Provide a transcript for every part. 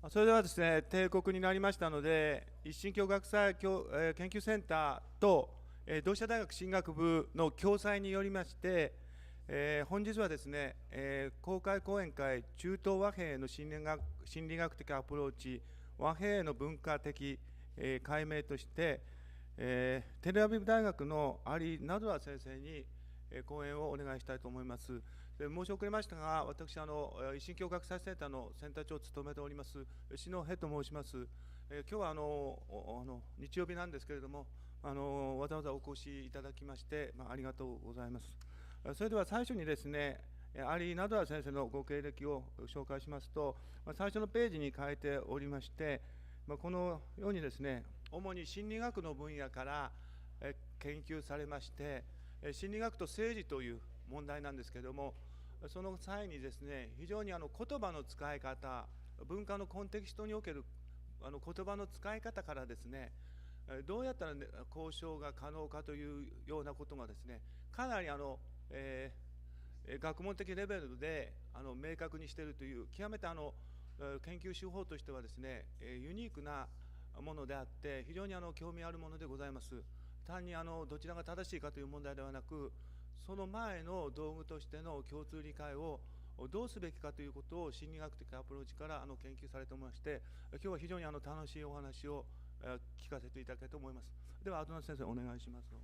それではですね、定刻になりましたので、一神教学祭研究センターと、同志社大学神学部の共催によりまして、本日はですね、公開講演会中東和平の心理学的アプローチ、和平への文化的、解明として、テルアビブ大学のアリー・ナドラー先生に講演をお願いしたいと思います。申し遅れましたが、私、一神教学祭センターのセンター長を務めております、篠平と申します。今日は日曜日なんですけれども、わざわざお越しいただきまして、ありがとうございます。それでは最初にですね、アリー・ナドラー先生のご経歴を紹介しますと、最初のページに書いておりまして、このようにですね、主に心理学の分野から研究されまして、心理学と政治という問題なんですけれども、その際にですね、非常に言葉の使い方、文化のコンテキストにおける言葉の使い方からですね、どうやったら、交渉が可能かというようなことがですね、かなり学問的レベルで明確にしているという、極めて研究手法としてはですね、ユニークなものであって、非常に興味あるものでございます。単にどちらが正しいかという問題ではなく、その前の道具としての共通理解をどうすべきかということを心理学的アプローチから研究されておりまして、今日は非常に楽しいお話を聞かせていただきたいと思います。では、アドナ先生、お願いします。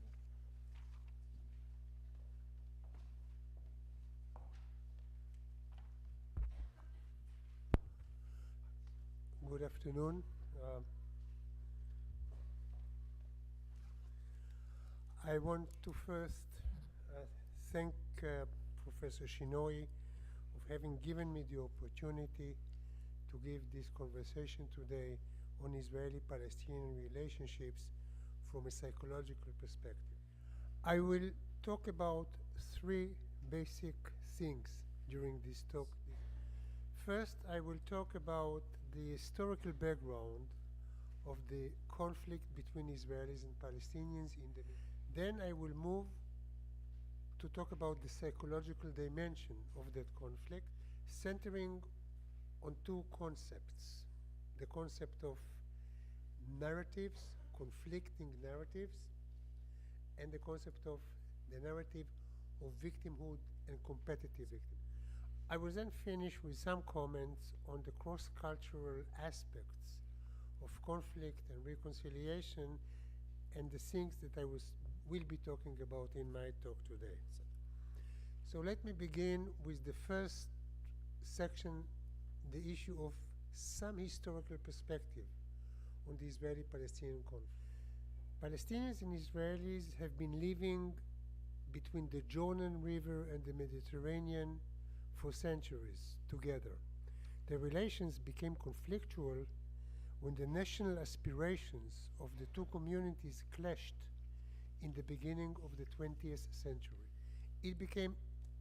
Good afternoon. I want to first thank Professor Shinoi of having given me the opportunity to give this conversation today on Israeli-Palestinian relationships from a psychological perspective. I will talk about three basic things during this talk. First, I will talk about the historical background of the conflict between Israelis and Palestinians in the Middle East. Then I will move to talk about the psychological dimension of that conflict, centering on two concepts: the concept of narratives, conflicting narratives, and the concept of the narrative of victimhood and competitive victimhood. I will then finish with some comments on the cross-cultural aspects of conflict and reconciliation and the things that I will be talking about in my talk today. So let me begin with the first section, the issue of some historical perspective on the Israeli-Palestinian conflict. Palestinians and Israelis have been living between the Jordan River and the Mediterranean for centuries together. Their relations became conflictual when the national aspirations of the two communities clashed in the beginning of the 20th century. It became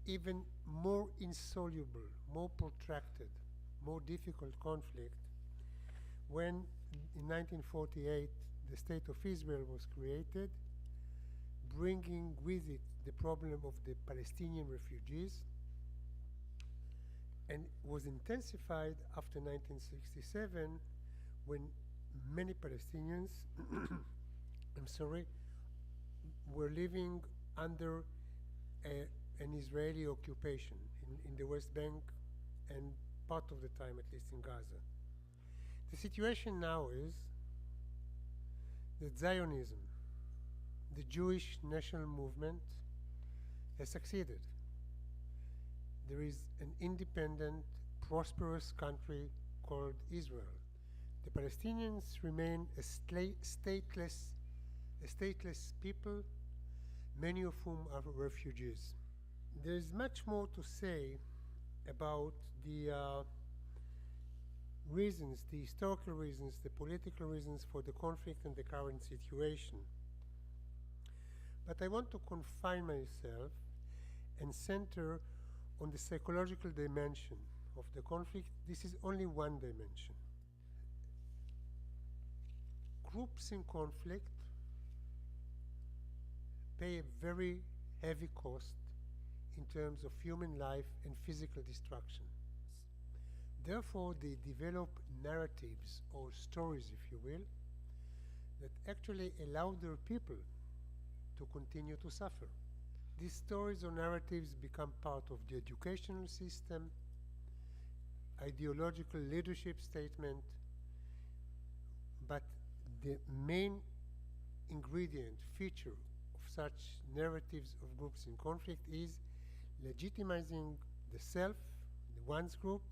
even more insoluble, more protracted, more difficult conflict when in 1948 the State of Israel was created, bringing with it the problem of the Palestinian refugees, and was intensified after 1967 when many Palestinians were living under an Israeli occupation in the West Bank and part of the time at least in Gaza. The situation now is that Zionism, the Jewish national movement, has succeeded. There is an independent, prosperous country called Israel. The Palestinians remain a stateless people, many of whom are refugees. There is much more to say about the reasons, the historical reasons, the political reasons for the conflict and the current situation. But I want to confine myself and center on the psychological dimension of the conflict. This is only one dimension. Groups in conflict pay a very heavy cost in terms of human life and physical destruction. Therefore, they develop narratives or stories, if you will, that actually allow their people to continue to suffer. These stories or narratives become part of the educational system, ideological leadership statement, but the main ingredient, feature of such narratives of groups in conflict is legitimizing the self, the one's group,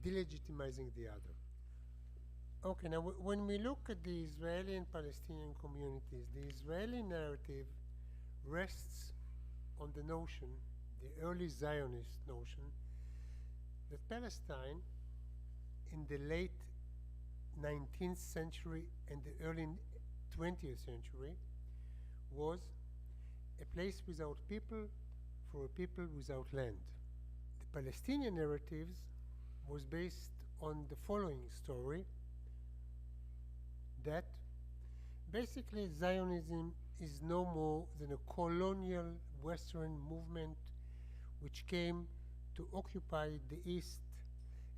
delegitimizing the other. Okay, now when we look at the Israeli and Palestinian communities, the Israeli narrative rests on the notion, the early Zionist notion, that Palestine in the late 19th century and the early 20th century was a place without people for a people without land. The Palestinian narratives was based on the following story, that basically Zionism is no more than a colonial Western movement which came to occupy the East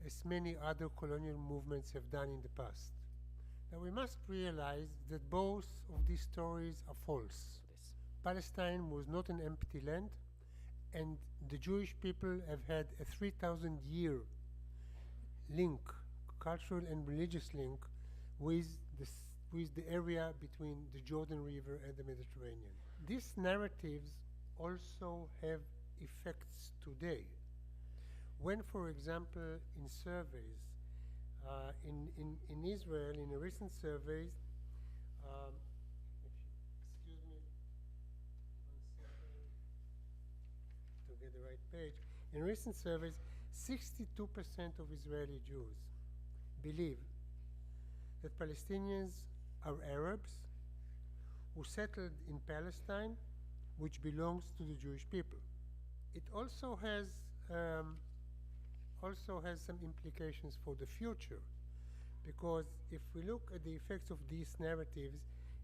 as many other colonial movements have done in the past. Now we must realize that both of these stories are false. Palestine was not an empty land, and the Jewish people have had a 3,000-year link, cultural and religious link, with the area between the Jordan River and the Mediterranean. These narratives also have effects today. When, for example, in surveys, in Israel, in a recent surveys, excuse me, 1 second, to get the right page. In recent surveys, 62% of Israeli Jews believe that Palestinians are Arabs who settled in Palestine, which belongs to the Jewish people. It also has some implications for the future, because if we look at the effects of these narratives,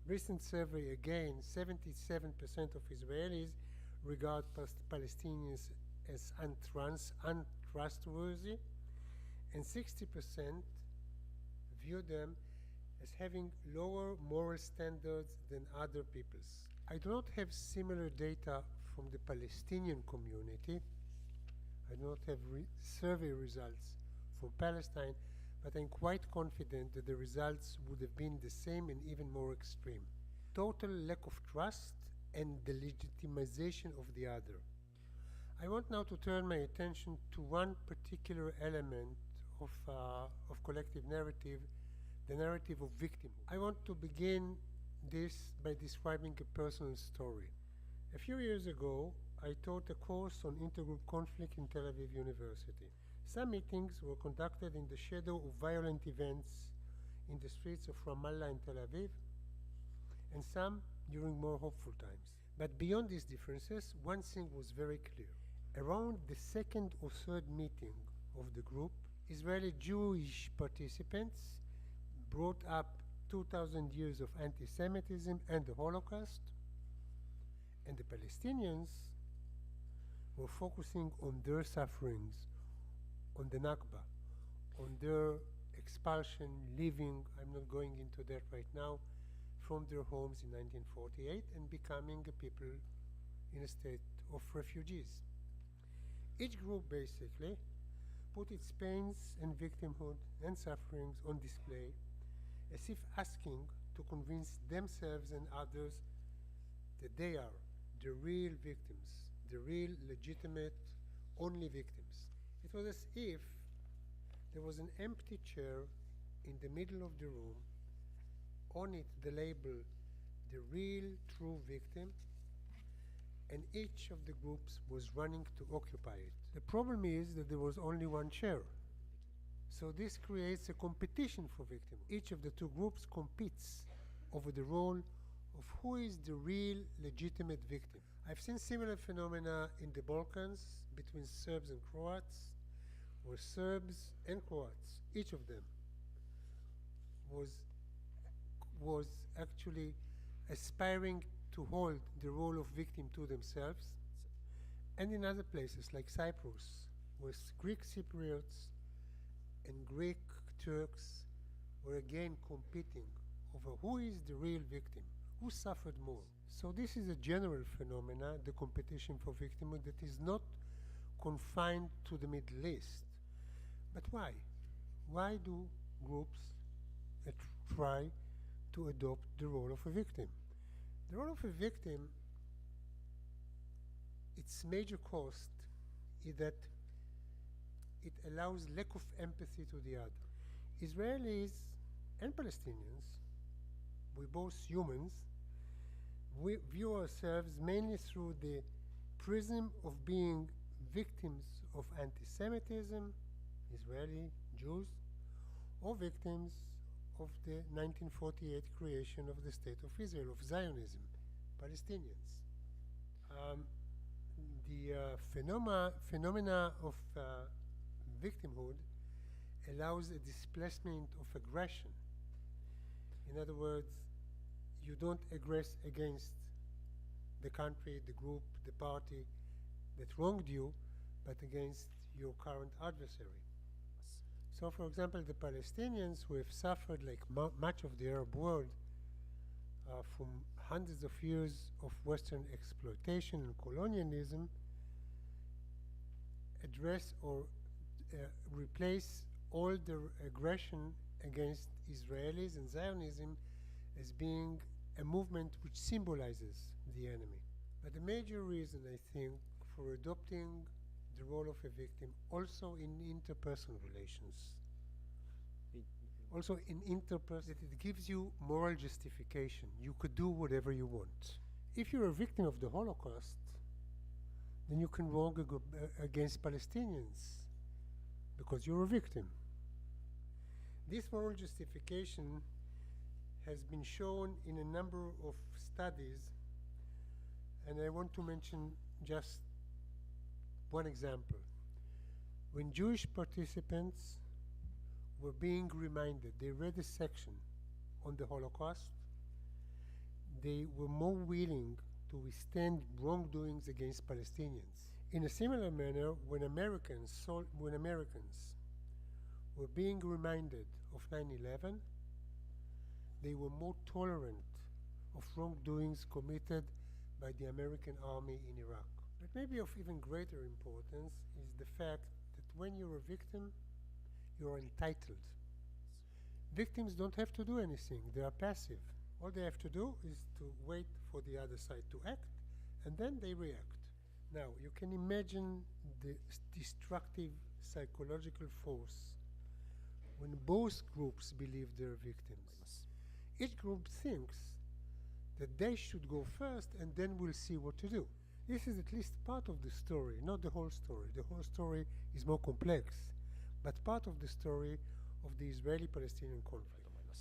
recent survey again, 77% of Israelis regard Palestinians as untrustworthy, and 60% view them as having lower moral standards than other peoples. I do not have similar data from the Palestinian community. I do not have survey results from Palestine, but I'm quite confident that the results would have been the same and even more extreme. Total lack of trust and the legitimization of the other. I want now to turn my attention to one particular element of collective narrative, the narrative of victimhood. I want to begin this by describing a personal story. A few years ago, I taught a course on intergroup conflict in Tel Aviv University. Some meetings were conducted in the shadow of violent events in the streets of Ramallah and Tel Aviv, and some during more hopeful times. But beyond these differences, one thing was very clear. Around the second or third meeting of the group, Israeli Jewish participants brought up 2,000 years of anti-Semitism and the Holocaust, and the Palestinians were focusing on their sufferings, on the Nakba, on their expulsion, leaving, I'm not going into that right now, from their homes in 1948 and becoming a people in a state of refugees. Each group basically put its pains and victimhood and sufferings on display, as if asking to convince themselves and others that they are the real victims, the real legitimate only victims. It was as if there was an empty chair in the middle of the room, on it the label the real true victim, and each of the groups was running to occupy it. The problem is that there was only one chair. So this creates a competition for victim. Each of the two groups competes over the role of who is the real legitimate victim. I've seen similar phenomena in the Balkans between Serbs and Croats, where Serbs and Croats, each of them, was actually aspiring to hold the role of victim to themselves, and in other places like Cyprus, where Greek Cypriots and Greek Turks were again competing over who is the real victim, who suffered more. So this is a general phenomena, the competition for victimhood, that is not confined to the Middle East. But why? Why do groups try to adopt the role of a victim? The role of a victim, its major cost is that it allows lack of empathy to the other. Israelis and Palestinians, we're both humans, we view ourselves mainly through the prism of being victims of anti-Semitism, Israeli Jews, or victims of the 1948 creation of the State of Israel, of Zionism, Palestinians. The phenomena of victimhood allows a displacement of aggression. In other words, you don't aggress against the country, the group, the party that wronged you, but against your current adversary. So, for example, the Palestinians who have suffered, like much of the Arab world, from hundreds of years of Western exploitation and colonialism, address or replace all the aggression against Israelis and Zionism as being a movement which symbolizes the enemy. But the major reason, I think, for adopting the role of a victim also in interpersonal relations, that it gives you moral justification. You could do whatever you want. If you're a victim of the Holocaust, then you can wrong against Palestinians because you're a victim. This moral justification has been shown in a number of studies, and I want to mention just one example. When Jewish participants were being reminded, they read a section on the Holocaust, they were more willing to withstand wrongdoings against Palestinians. In a similar manner, when Americans were being reminded of 9/11, they were more tolerant of wrongdoings committed by the American army in Iraq. But maybe of even greater importance is the fact that when you're a victim, you're entitled. Victims don't have to do anything, they are passive. All they have to do is to wait for the other side to act, and then they react. Now, you can imagine the destructive psychological force when both groups believe they're victims. Each group thinks that they should go first, and then we'll see what to do. This is at least part of the story, not the whole story. The whole story is more complex, but part of the story of the Israeli-Palestinian conflict.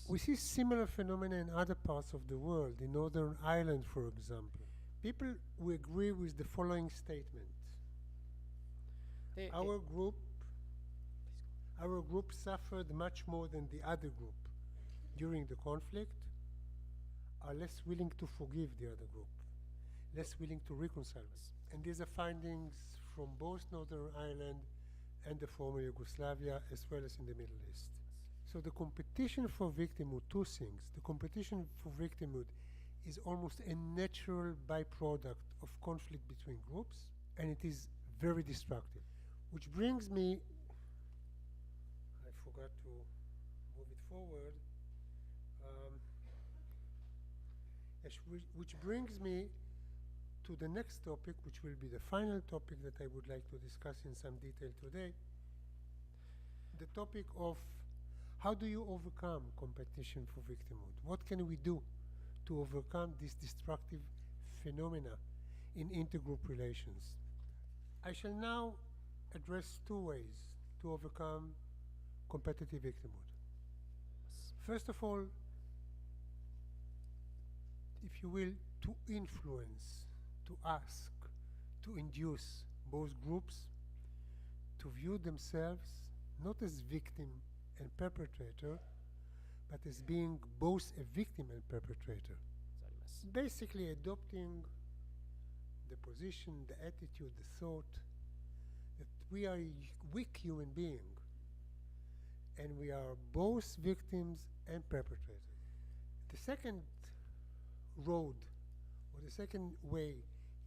We see similar phenomena in other parts of the world, in Northern Ireland, for example. People who agree with the following statement. Our group suffered much more than the other group during the conflict, are less willing to forgive the other group, less willing to reconcile. And these are findings from both Northern Ireland and the former Yugoslavia, as well as in the Middle East. So the competition for victimhood, two things. The competition for victimhood is almost a natural byproduct of conflict between groups, and it is very destructive. Which brings me, I forgot to move it forward, which brings me to the next topic, which will be the final topic that I would like to discuss in some detail today. The topic of how do you overcome competition for victimhood? What can we do to overcome this destructive phenomena in intergroup relations? I shall now address two ways to overcome competitive victimhood. First of all, if you will, to influence, to ask, to induce both groups to view themselves not as victim and perpetrator, but as being both a victim and perpetrator. Basically adopting the position, the attitude, the thought that we are a weak human being and we are both victims and perpetrators. The second road, or the second way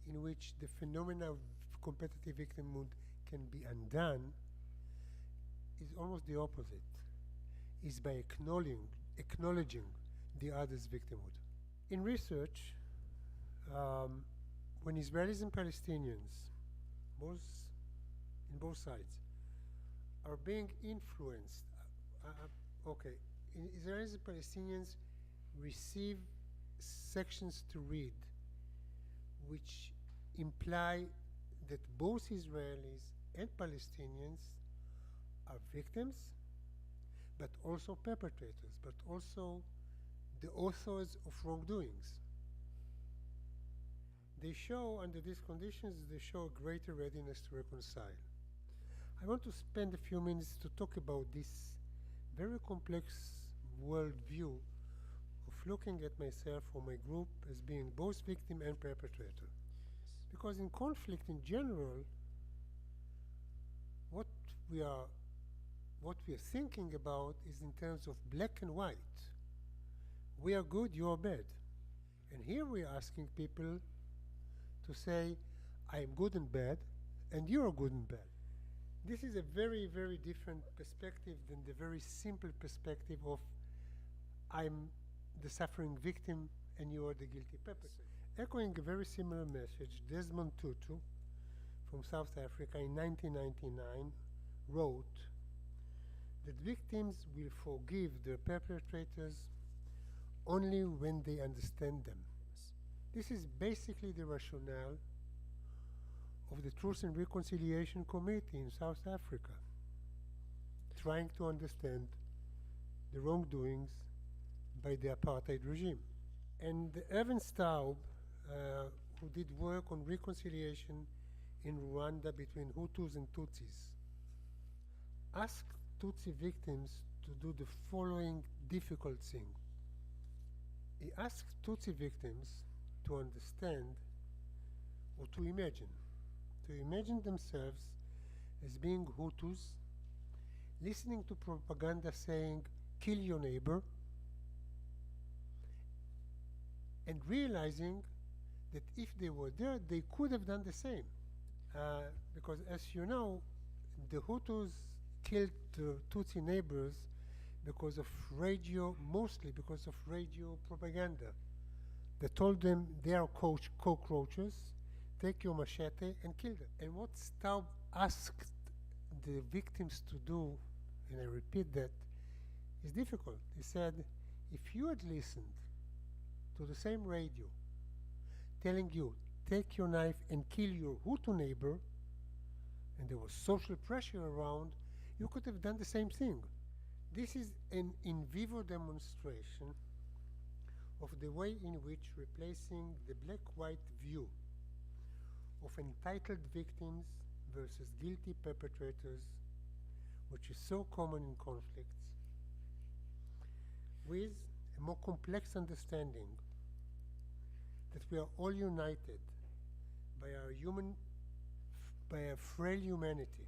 in which the phenomena of competitive victimhood can be undone is almost the opposite, is by acknowledging the other's victimhood. In research, when Israelis and Palestinians, in both sides, are being influenced, Israelis and Palestinians receive sections to read which imply that both Israelis and Palestinians are victims, but also perpetrators, but also the authors of wrongdoings. They show, under these conditions, they show a greater readiness to reconcile. I want to spend a few minutes to talk about this very complex worldview of looking at myself or my group as being both victim and perpetrator. Because in conflict in general, what we are thinking about is in terms of black and white. We are good, you are bad. And here we are asking people to say, I am good and bad, and you are good and bad. This is a very, very different perspective than the very simple perspective of I'm the suffering victim and you are the guilty perpetrator. Echoing a very similar message, Desmond Tutu from South Africa in 1999 wrote that victims will forgive their perpetrators only when they understand them. This is basically the rationale of the Truth and Reconciliation Committee in South Africa, trying to understand the wrongdoings by the apartheid regime. And Evan Staub, who did work on reconciliation in Rwanda between Hutus and Tutsis, asked Tutsi victims to do the following difficult thing. He asked Tutsi victims to understand or to imagine themselves as being Hutus, listening to propaganda saying, kill your neighbor, and realizing that if they were there, they could have done the same. Because as you know, the Hutus killed the Tutsi neighbors because of mostly because of radio propaganda. They told them they are cockroaches, take your machete and kill them. And what Staub asked the victims to do, and I repeat that, is difficult. He said, if you had listened to the same radio telling you, take your knife and kill your Hutu neighbor, and there was social pressure around, you could have done the same thing. This is an in vivo demonstration of the way in which replacing the black-white view of entitled victims versus guilty perpetrators, which is so common in conflicts, with a more complex understanding that we are all united by a frail humanity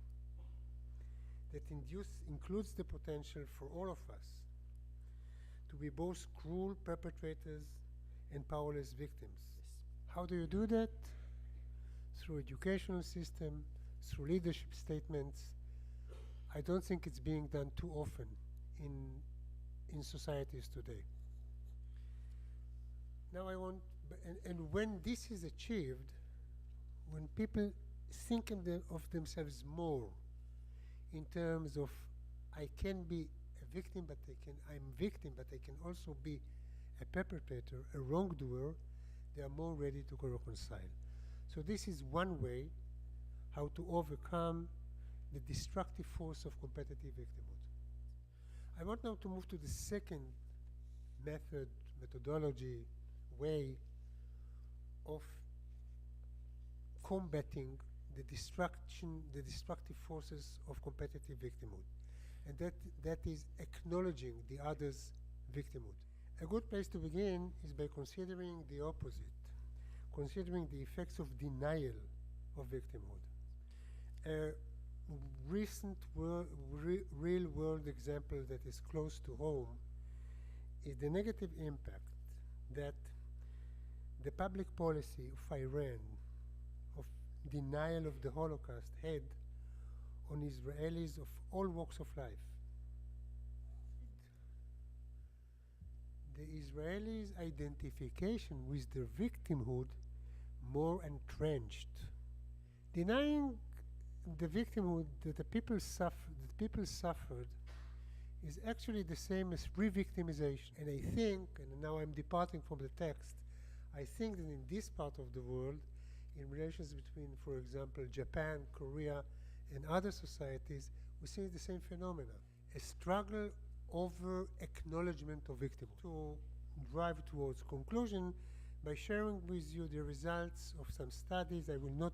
that includes the potential for all of us to be both cruel perpetrators and powerless victims. Yes. How do you do that? Through educational system, through leadership statements. I don't think it's being done too often in societies today. Now and when this is achieved, when people think of themselves more in terms of I can be a victim, but I'm victim, but I can also be a perpetrator, a wrongdoer, they are more ready to reconcile. So this is one way how to overcome the destructive force of competitive victimhood. I want now to move to the second methodology, way of combating the destructive forces of competitive victimhood. And that is acknowledging the other's victimhood. A good place to begin is by considering the opposite, considering the effects of denial of victimhood. recent real-world example that is close to home is the negative impact that the public policy of Iran of denial of the Holocaust had on Israelis of all walks of life. The Israelis' identification with their victimhood more entrenched. Denying the victimhood that the people suffered is actually the same as re-victimization. And I think, and now I'm departing from the text, I think that in this part of the world, in relations between, for example, Japan, Korea, and other societies, we see the same phenomena. A struggle over acknowledgement of victimhood. To drive towards conclusion, by sharing with you the results of some studies, I will not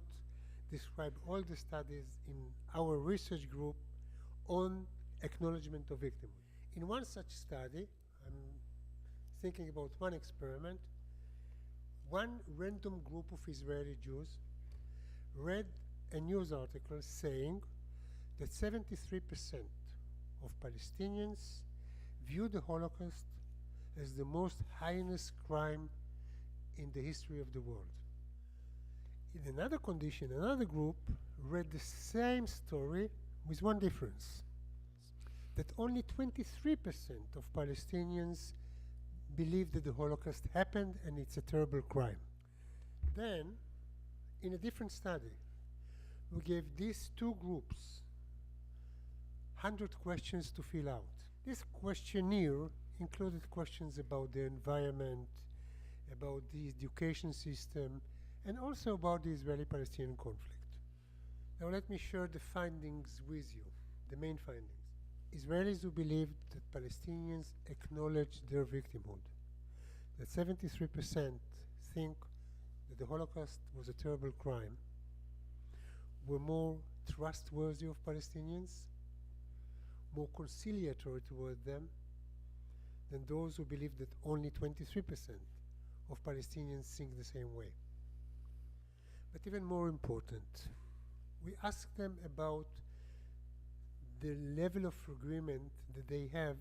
describe all the studies in our research group on acknowledgement of victimhood. In one such study, I'm thinking about one experiment, one random group of Israeli Jews read a news article saying that 73% of Palestinians view the Holocaust as the most heinous crime in the history of the world. In another condition, another group read the same story with one difference, that only 23% of Palestinians believe that the Holocaust happened and it's a terrible crime. Then, in a different study, we gave these two groups 100 questions to fill out. This questionnaire included questions about the environment, about the education system, and also about the Israeli-Palestinian conflict. Now let me share the findings with you, the main findings. Israelis who believed that Palestinians acknowledged their victimhood, that 73% think that the Holocaust was a terrible crime, were more trustworthy of Palestinians, more conciliatory toward them than those who believed that only 23% of Palestinians think the same way. But even more important, we asked them about the level of agreement that they have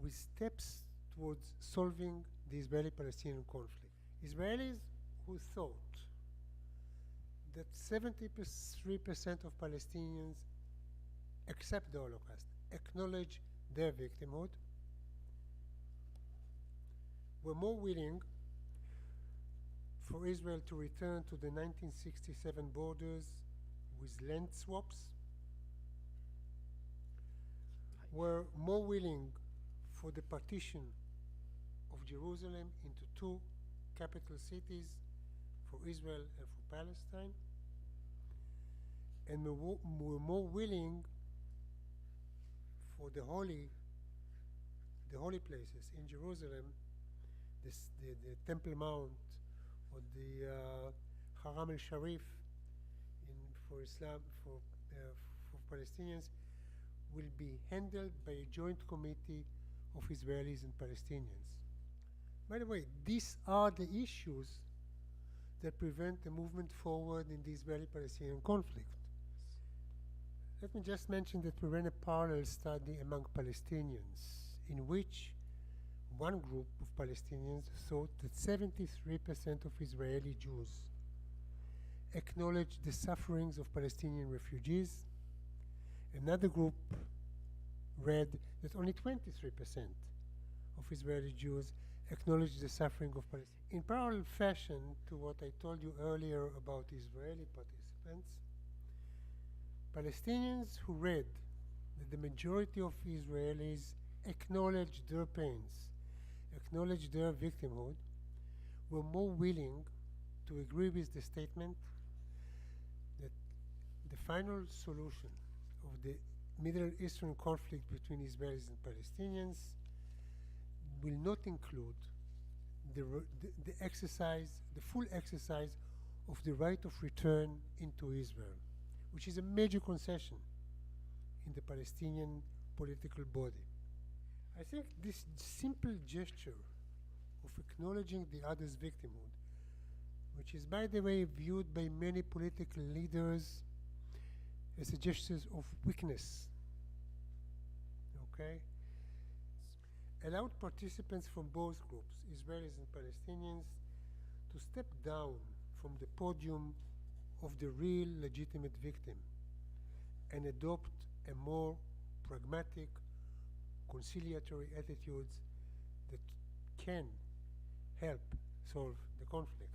with steps towards solving the Israeli-Palestinian conflict. Israelis who thought that 73% of Palestinians accept the Holocaust, acknowledge their victimhood, were more willing for Israel to return to the 1967 borders with land swaps, were more willing for the partition of Jerusalem into two capital cities for Israel and for Palestine, and were more willing for the holy places in Jerusalem, the Temple Mount, or the Haram al-Sharif for Islam, for Palestinians, will be handled by a joint committee of Israelis and Palestinians. By the way, these are the issues that prevent the movement forward in the Israeli-Palestinian conflict. Let me just mention that we ran a parallel study among Palestinians in which one group of Palestinians thought that 73% of Israeli Jews acknowledged the sufferings of Palestinian refugees. Another group read that only 23% of Israeli Jews acknowledged the suffering of Palestinians. In parallel fashion to what I told you earlier about Israeli participants, Palestinians who read that the majority of Israelis acknowledged their pains, acknowledged their victimhood, were more willing to agree with the statement that the final solution of the Middle Eastern conflict between Israelis and Palestinians will not include the full exercise of the right of return into Israel, which is a major concession in the Palestinian political body. I think this simple gesture of acknowledging the other's victimhood, which is, by the way, viewed by many political leaders as a gesture of weakness. Okay? Allowed participants from both groups, Israelis and Palestinians, to step down from the podium of the real legitimate victim and adopt a more pragmatic, conciliatory attitudes that can help solve the conflict.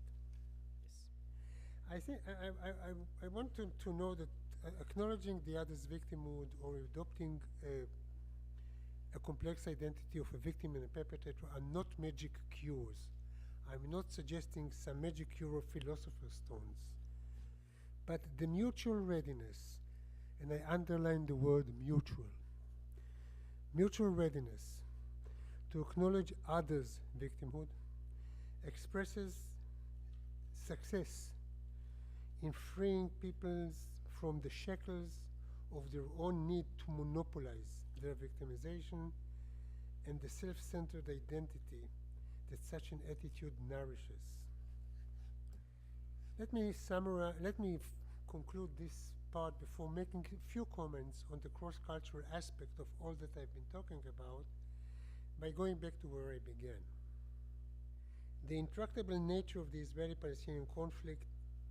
I think I want to know that acknowledging the other's victimhood or adopting a complex identity of a victim and a perpetrator are not magic cures. I'm not suggesting some magic cure of philosopher's stones, but the mutual readiness, and I underline the word mutual readiness to acknowledge others' victimhood expresses success in freeing peoples from the shackles of their own need to monopolize their victimization and the self-centered identity that such an attitude nourishes. Let me conclude this part before making a few comments on the cross-cultural aspect of all that I've been talking about by going back to where I began. The intractable nature of the Israeli-Palestinian conflict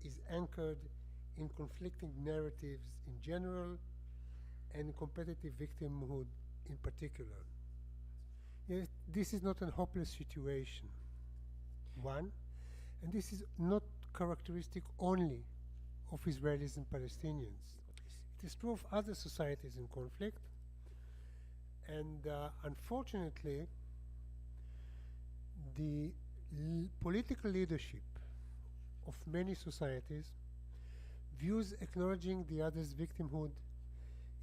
is anchored in conflicting narratives in general and competitive victimhood in particular. Yes, this is not a hopeless situation, one, and this is not characteristic only of Israelis and Palestinians. It is true of other societies in conflict, and unfortunately, the political leadership of many societies views acknowledging the other's victimhood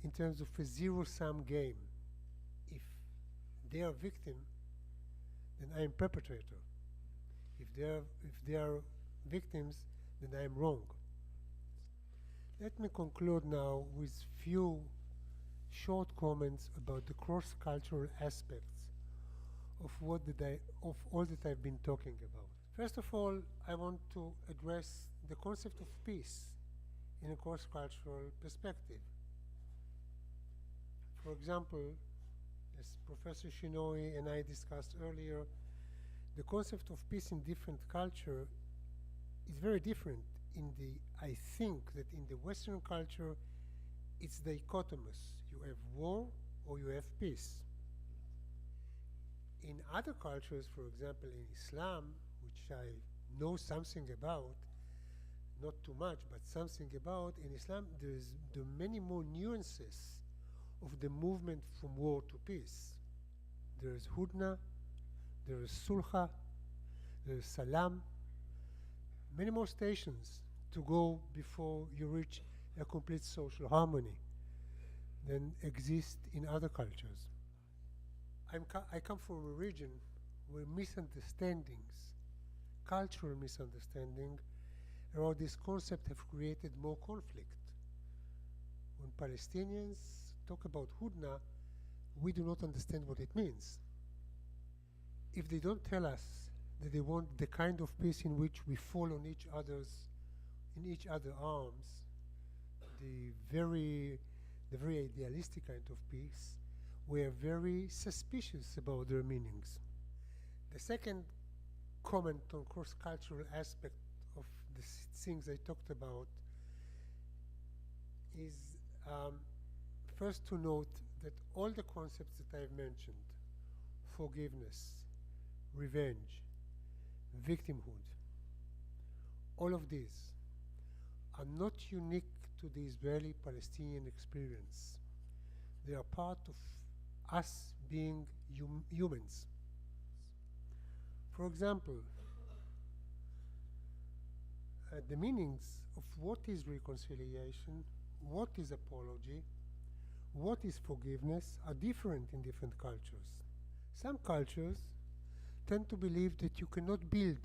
in terms of a zero-sum game. If they are victim, then I am perpetrator. If they are victims, then I am wrong. Let me conclude now with few short comments about the cross-cultural aspects of all that I've been talking about. First of all, I want to address the concept of peace in a cross-cultural perspective. For example, as Professor Shinoi and I discussed earlier, the concept of peace in different culture is very different. I think that in the Western culture, it's dichotomous. You have war or you have peace. In other cultures, for example, in Islam, which I know something about, not too much, but something about, in Islam, there are many more nuances of the movement from war to peace. There is hudna, there is sulha, there is salam, many more stations to go before you reach a complete social harmony than exist in other cultures. I come from a region where misunderstandings, cultural misunderstanding around this concept have created more conflict. When Palestinians talk about hudna, we do not understand what it means. If they don't tell us that they want the kind of peace in which we fall on each other's arms, the very idealistic kind of peace, we are very suspicious about their meanings. The second comment on cross-cultural aspect of the things I talked about is first to note that all the concepts that I've mentioned, forgiveness, revenge, victimhood, all of these are not unique to the Israeli-Palestinian experience. They are part of us being humans. For example, the meanings of what is reconciliation, what is apology, what is forgiveness are different in different cultures. Some cultures tend to believe that you cannot build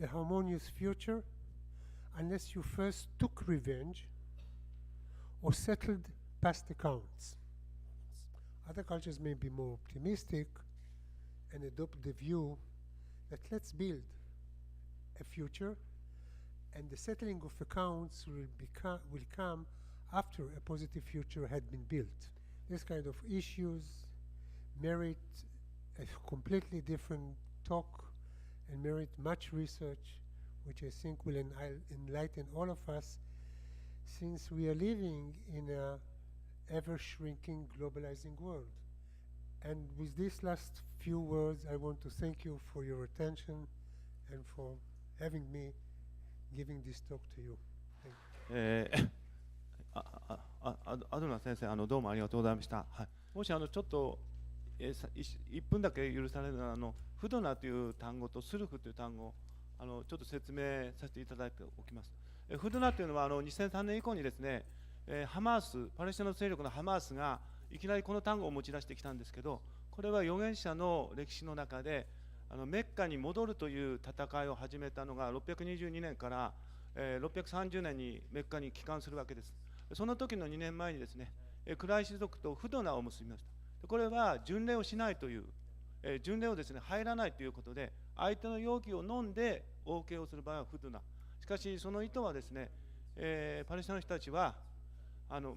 a harmonious future unless you first took revenge or settled past accounts. Other cultures may be more optimistic and adopt the view that let's build a future and the settling of accounts will come after a positive future had been built. This kind of issues merit a completely different talk and merit much research, which I think will enlighten all of us, since we are living in a ever-shrinking, globalizing world. And with these last few words, I want to thank you for your attention and for having me giving this talk to you. Thank you. アドナ先生、どうもありがとうございました。はい、もしちょっと、1分だけ許されるなら、フドナという単語とスルフという単語をちょっと説明させていただいておきます。フドナというのは2003年以降にですね、ハマース、パレスチナの勢力のハマースがいきなりこの単語を持ち出してきたんですけど、これは預言者の歴史の中でメッカに戻るという戦いを始めたのが622年から630年にメッカに帰還するわけです。その時の2年前にですね、クライシ族とフドナを結びました。これは巡礼をしないという、巡礼をですね入らないということで、相手の容器を飲んで応慶をする場合はフドナ。しかしその意図はですね、パレスチナの人たちは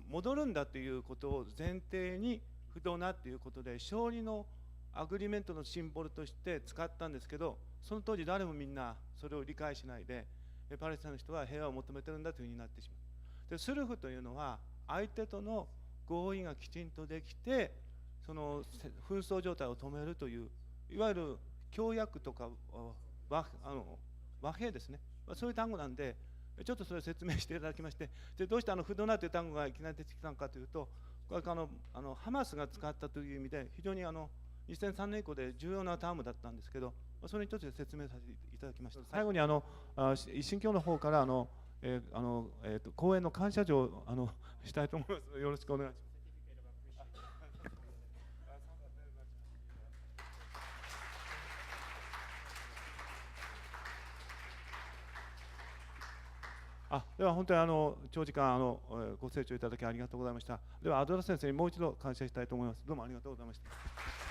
戻るんだということを前提にフドナということで勝利のアグリメントのシンボルとして使ったんですけど、その当時誰もみんなそれを理解しないで、パレスチナの人は平和を求めてるんだというふうになってしまう。でスルフというのは相手との合意がきちんとできて、その紛争状態を止めるという、いわゆる協約とか和平ですね、そういう単語なんで、ちょっとそれを説明していただきまして、でどうしてフドナという単語がいきなり出てきたのかというと、これハマスが使ったという意味で非常に2003年以降で重要なタームだったんですけど、それについて説明させていただきました。最後に一神教の方から講演の感謝状をしたいと思います。よろしくお願いします。では本当に長時間ご清聴いただきありがとうございました。ではアドラ先生にもう一度感謝したいと思います。どうもありがとうございました。